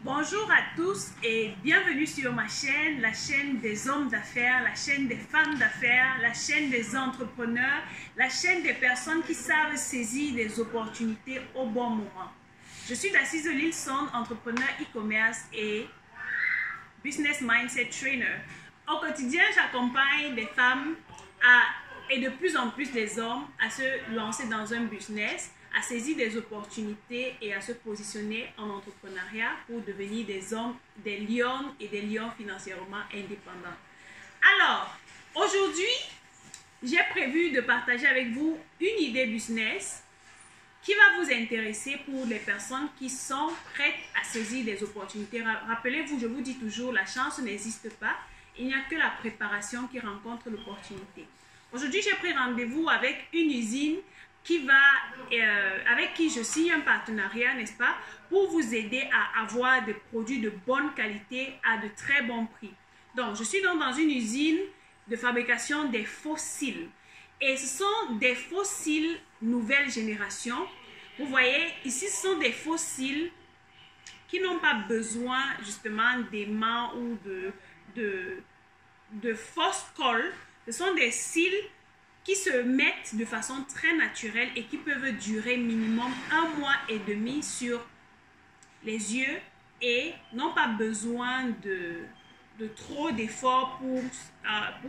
Bonjour à tous et bienvenue sur ma chaîne, la chaîne des hommes d'affaires, la chaîne des femmes d'affaires, la chaîne des entrepreneurs, la chaîne des personnes qui savent saisir des opportunités au bon moment. Je suis Dacize Lilson, entrepreneur e-commerce et business mindset trainer. Au quotidien, j'accompagne des femmes et de plus en plus des hommes à se lancer dans un business, à saisir des opportunités et à se positionner en entrepreneuriat pour devenir des hommes, des lions et des lions financièrement indépendants. Alors, aujourd'hui, j'ai prévu de partager avec vous une idée business qui va vous intéresser pour les personnes qui sont prêtes à saisir des opportunités. Rappelez-vous, je vous dis toujours, la chance n'existe pas. Il n'y a que la préparation qui rencontre l'opportunité. Aujourd'hui, j'ai pris rendez-vous avec une usine avec qui je signe un partenariat, n'est-ce pas, pour vous aider à avoir des produits de bonne qualité à de très bons prix. Donc, je suis donc dans une usine de fabrication des fossiles. Et ce sont des fossiles nouvelle génération. Vous voyez, ici, ce sont des fossiles qui n'ont pas besoin justement d'aimants ou de fausses colles. Ce sont des cils qui se mettent de façon très naturelle et qui peuvent durer minimum 1 mois et demi sur les yeux et n'ont pas besoin de trop d'efforts pour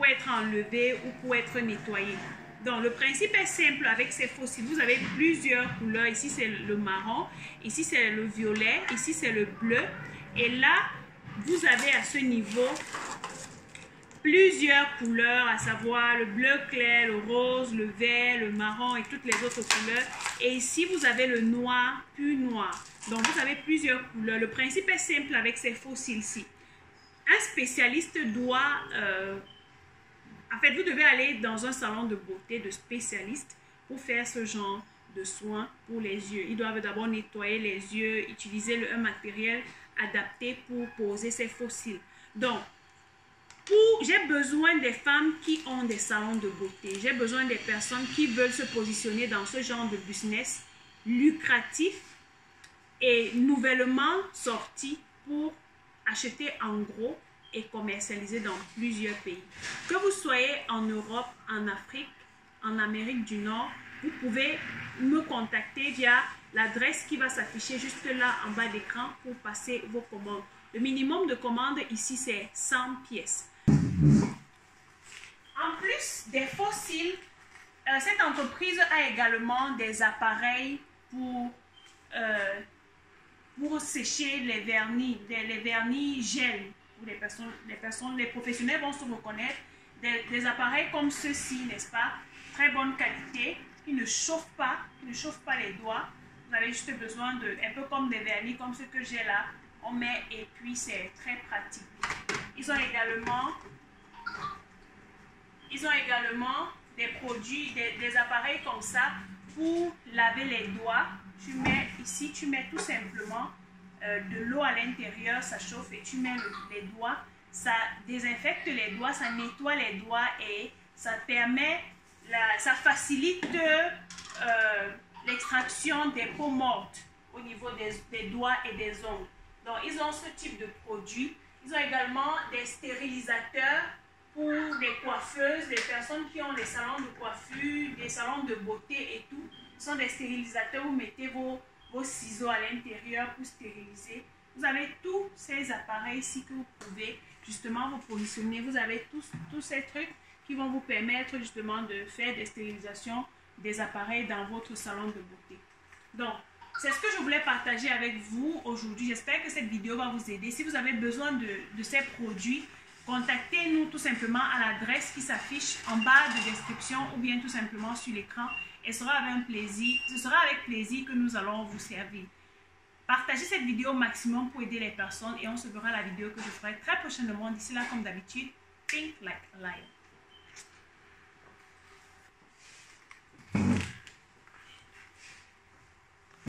être enlevés ou pour être nettoyés. Donc, le principe est simple avec ces fossiles. Vous avez plusieurs couleurs. Ici, c'est le marron. Ici, c'est le violet. Ici, c'est le bleu. Et là, vous avez à ce niveau plusieurs couleurs, à savoir le bleu clair, le rose, le vert, le marron et toutes les autres couleurs. Et ici, vous avez le noir, plus noir. Donc, vous avez plusieurs couleurs. Le principe est simple avec ces fossiles-ci. Un spécialiste doit... en fait, vous devez aller dans un salon de beauté de spécialistes pour faire ce genre de soins pour les yeux. Ils doivent d'abord nettoyer les yeux, utiliser un matériel adapté pour poser ces fossiles. Donc, j'ai besoin des femmes qui ont des salons de beauté. J'ai besoin des personnes qui veulent se positionner dans ce genre de business lucratif et nouvellement sorti pour acheter en gros et commercialiser dans plusieurs pays. Que vous soyez en Europe, en Afrique, en Amérique du Nord, vous pouvez me contacter via l'adresse qui va s'afficher juste là en bas d'écran pour passer vos commandes. Le minimum de commandes ici, c'est 100 pièces. En plus des fossiles, cette entreprise a également des appareils pour sécher les vernis, les vernis gel. Les professionnels vont se reconnaître. Des appareils comme ceux-ci, n'est-ce pas? Très bonne qualité, qui ne chauffent pas, les doigts. Vous avez juste besoin de, un peu comme des vernis, comme ce que j'ai là. On met et puis c'est très pratique. Ils ont également des produits, des appareils comme ça pour laver les doigts. Tu mets ici, tu mets tout simplement de l'eau à l'intérieur, ça chauffe et tu mets les doigts. Ça désinfecte les doigts, ça nettoie les doigts et ça permet, ça facilite l'extraction des peaux mortes au niveau des doigts et des ongles. Donc, ils ont ce type de produit. Ils ont également des stérilisateurs pour les coiffeuses, les personnes qui ont des salons de coiffure, des salons de beauté et tout. Ce sont des stérilisateurs, vous mettez vos ciseaux à l'intérieur pour stériliser. Vous avez tous ces appareils ici que vous pouvez justement vous positionner. Vous avez tous ces trucs qui vont vous permettre justement de faire des stérilisations des appareils dans votre salon de beauté. Donc, c'est ce que je voulais partager avec vous aujourd'hui. J'espère que cette vidéo va vous aider. Si vous avez besoin de ces produits, contactez-nous tout simplement à l'adresse qui s'affiche en bas de description ou bien tout simplement sur l'écran. Et ce sera avec plaisir que nous allons vous servir. Partagez cette vidéo au maximum pour aider les personnes et on se verra la vidéo que je ferai très prochainement. D'ici là, comme d'habitude, think like a lion.